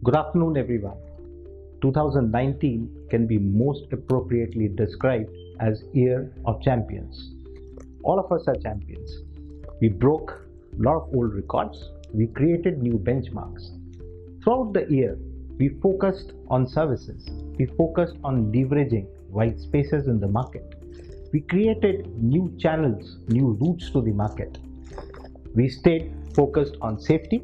Good afternoon, everyone. 2019 can be most appropriately described as Year of Champions. All of us are champions. We broke a lot of old records. We created new benchmarks. Throughout the year, we focused on services. We focused on leveraging white spaces in the market. We created new channels, new routes to the market. We stayed focused on safety.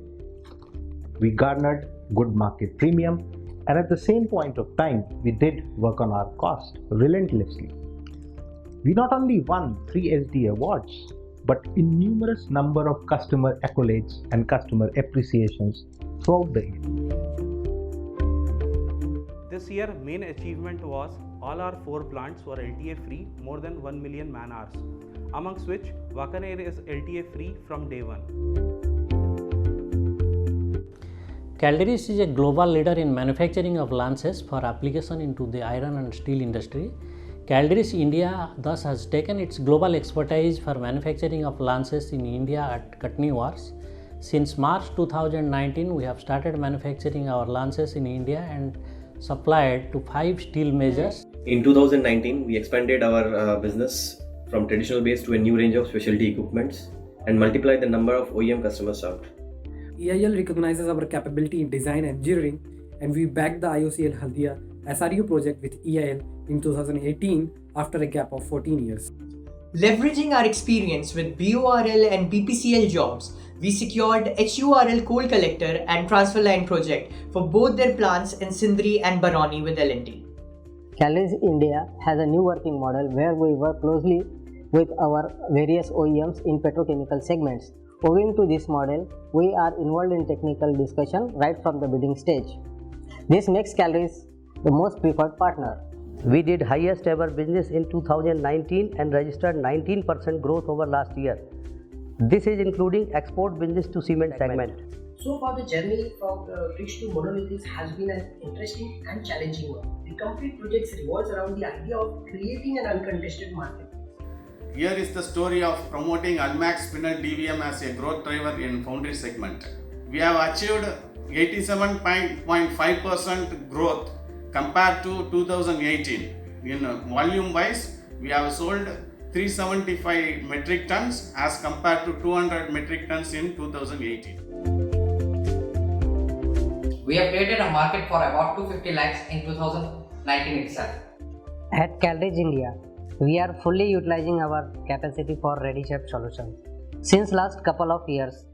We garnered good market premium, and at the same point of time, we did work on our cost relentlessly. We not only won 3 SD awards, but innumerous number of customer accolades and customer appreciations throughout the year. This year, main achievement was all our 4 plants were LTA free more than 1 million man hours, amongst which Vakaner is LTA free from day one. Calderys is a global leader in manufacturing of lances for application into the iron and steel industry. Calderys India thus has taken its global expertise for manufacturing of lances in India at Katni Wars. Since March 2019, we have started manufacturing our lances in India and supplied to 5 steel majors. In 2019, we expanded our business from traditional base to a new range of specialty equipments and multiplied the number of OEM customers served. EIL recognizes our capability in design and engineering, and we backed the IOCL Haldia SRU project with EIL in 2018 after a gap of 14 years. Leveraging our experience with BORL and BPCL jobs, we secured HURL coal collector and transfer line project for both their plants in Sindri and Barauni with L&T. Calderys India has a new working model where we work closely with our various OEMs in petrochemical segments. Owing to this model, we are involved in technical discussion right from the bidding stage. This makes Calderys the most preferred partner. We did highest ever business in 2019 and registered 19% growth over last year. This is including export business to cement segment. So far, the journey from bricks to monolithics has been an interesting and challenging one. The complete project revolves around the idea of creating an uncontested market. Here is the story of promoting Almax Spinner DVM as a growth driver in foundry segment. We have achieved 87.5% growth compared to 2018. In volume wise, we have sold 375 metric tons as compared to 200 metric tons in 2018. We have created a market for about 250 lakhs in 2019 itself. At Calderys India, we are fully utilizing our capacity for ready shape solutions. Since last couple of years,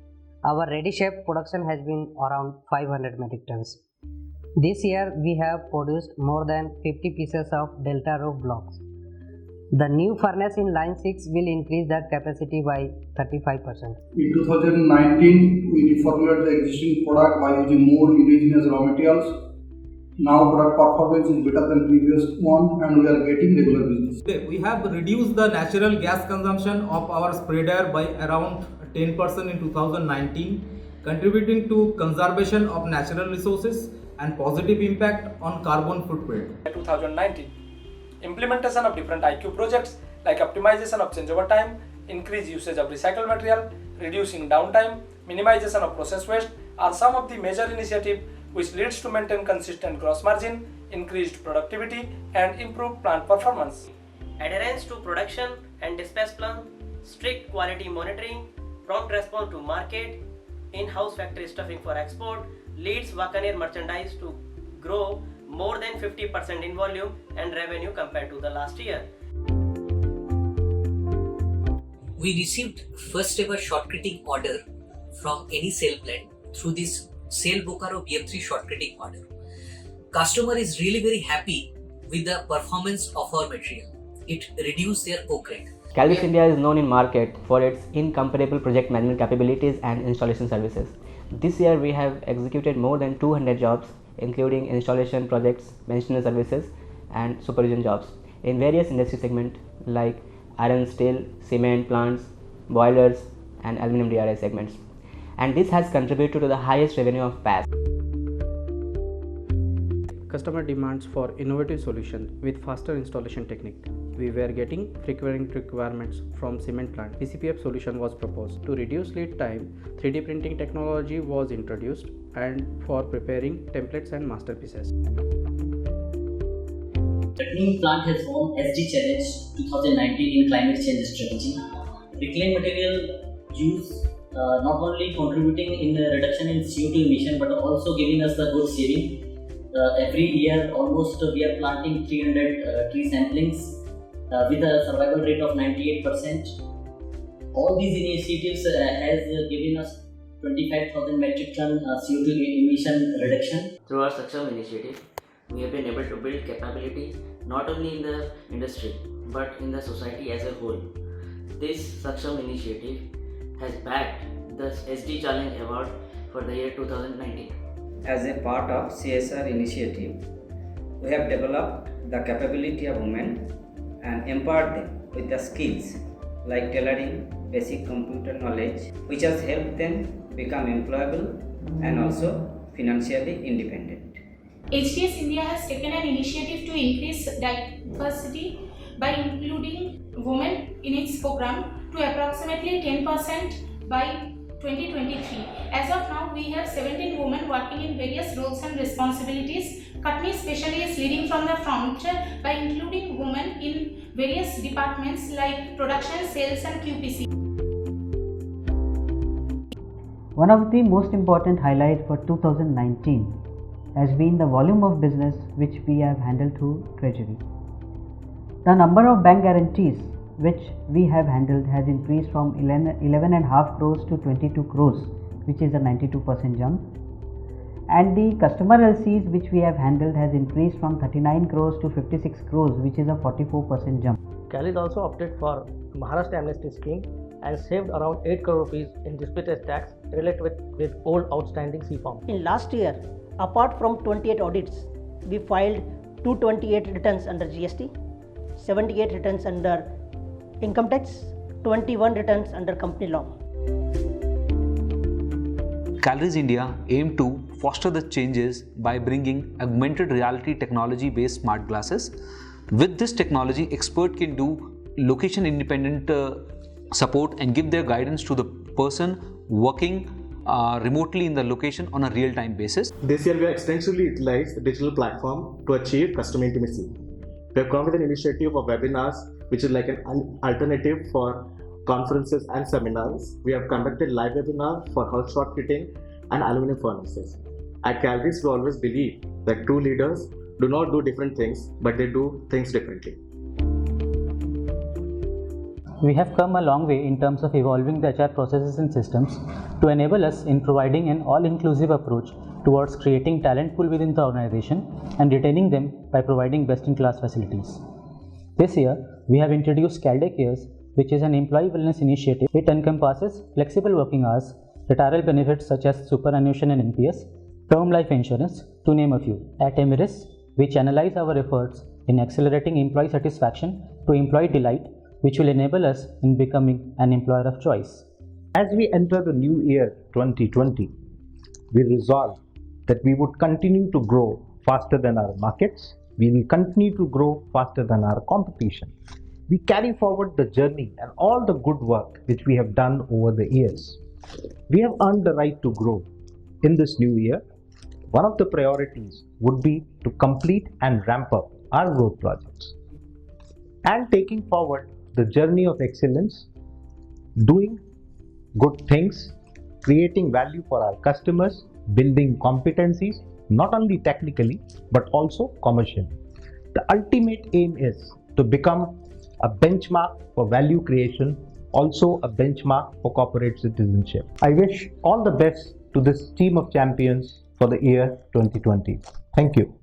our ready shape production has been around 500 metric tons. This year, we have produced more than 50 pieces of delta roof blocks. The new furnace in line 6 will increase that capacity by 35%. In 2019, we reformulated the existing product by using more indigenous raw materials. Now product performance is better than previous one and we are getting regular business. We have reduced the natural gas consumption of our spreader by around 10% in 2019, contributing to conservation of natural resources and positive impact on carbon footprint. 2019, implementation of different IQ projects like optimization of changeover time, increased usage of recycled material, reducing downtime, minimization of process waste are some of the major initiatives which leads to maintain consistent gross margin, increased productivity and improved plant performance. Adherence to production and dispatch plan, strict quality monitoring, prompt response to market, in-house factory stuffing for export leads Vakaner merchandise to grow more than 50% in volume and revenue compared to the last year. We received first ever shortcutting order from any sale plant through this Sale Bokaro BM3 shortcutting order. Customer is really very happy with the performance of our material. It reduced their coke rate. Calderys India is known in market for its incomparable project management capabilities and installation services. This year we have executed more than 200 jobs including installation projects, maintenance services and supervision jobs in various industry segments like iron, steel, cement plants, boilers and aluminum DRI segments. And this has contributed to the highest revenue of PAS. customer demands for innovative solutions with faster installation technique. We were getting frequent requirements from cement plant. PCPF solution was proposed. To reduce lead time, 3D printing technology was introduced and for preparing templates and masterpieces. Reclaimed plant has won SG Challenge 2019 in climate change strategy. Reclaimed material use not only contributing in the reduction in CO2 emission but also giving us the good saving. Every year almost we are planting 300 tree samplings with a survival rate of 98%. All these initiatives has given us 25,000 metric ton CO2 emission reduction. Through our Saksham initiative, we have been able to build capability not only in the industry but in the society as a whole. This Saksham initiative has backed the SD Challenge Award for the year 2019. As a part of CSR initiative, we have developed the capability of women and empowered them with the skills like tailoring, basic computer knowledge, which has helped them become employable and also financially independent. HDS India has taken an initiative to increase diversity by including women in its program to approximately 10% by 2023. As of now, we have 17 women working in various roles and responsibilities. Katni especially is leading from the front by including women in various departments like production, sales and QPC. One of the most important highlights for 2019 has been the volume of business which we have handled through Treasury. The number of bank guarantees which we have handled has increased from 11.5 crores to 22 crores, which is a 92% jump. And the customer LCs which we have handled has increased from 39 crores to 56 crores, which is a 44% jump. Calidus also opted for Maharashtra Amnesty Scheme and saved around 8 crore rupees in disputed tax related with old outstanding C form. In last year, apart from 28 audits, we filed 228 returns under GST, 78 returns under income tax, 21 returns under company law. Calidus India aimed to foster the changes by bringing augmented reality technology based smart glasses. With this technology, expert can do location independent support and give their guidance to the person working remotely in the location on a real-time basis. This year we have extensively utilized the digital platform to achieve customer intimacy. We have come with an initiative of webinars, which is like an alternative for conferences and seminars. We have conducted live webinars for house shot fitting and aluminum furnaces. At Calidus, we always believe that true leaders do not do different things, but they do things differently. We have come a long way in terms of evolving the HR processes and systems to enable us in providing an all-inclusive approach towards creating talent pool within the organization and retaining them by providing best-in-class facilities. This year, we have introduced Calday Cares, which is an employee wellness initiative. It encompasses flexible working hours, retirement benefits such as superannuation and NPS, term life insurance, to name a few. At Emirates, we channelize our efforts in accelerating employee satisfaction to employee delight, which will enable us in becoming an employer of choice. As we enter the new year 2020, we resolve that we would continue to grow faster than our markets. We will continue to grow faster than our competition. We carry forward the journey and all the good work which we have done over the years. We have earned the right to grow. In this new year, one of the priorities would be to complete and ramp up our growth projects. And taking forward the journey of excellence, doing good things, creating value for our customers, building competencies, not only technically but also commercially. The ultimate aim is to become a benchmark for value creation, also a benchmark for corporate citizenship. I wish all the best to this team of champions for the year 2020. Thank you.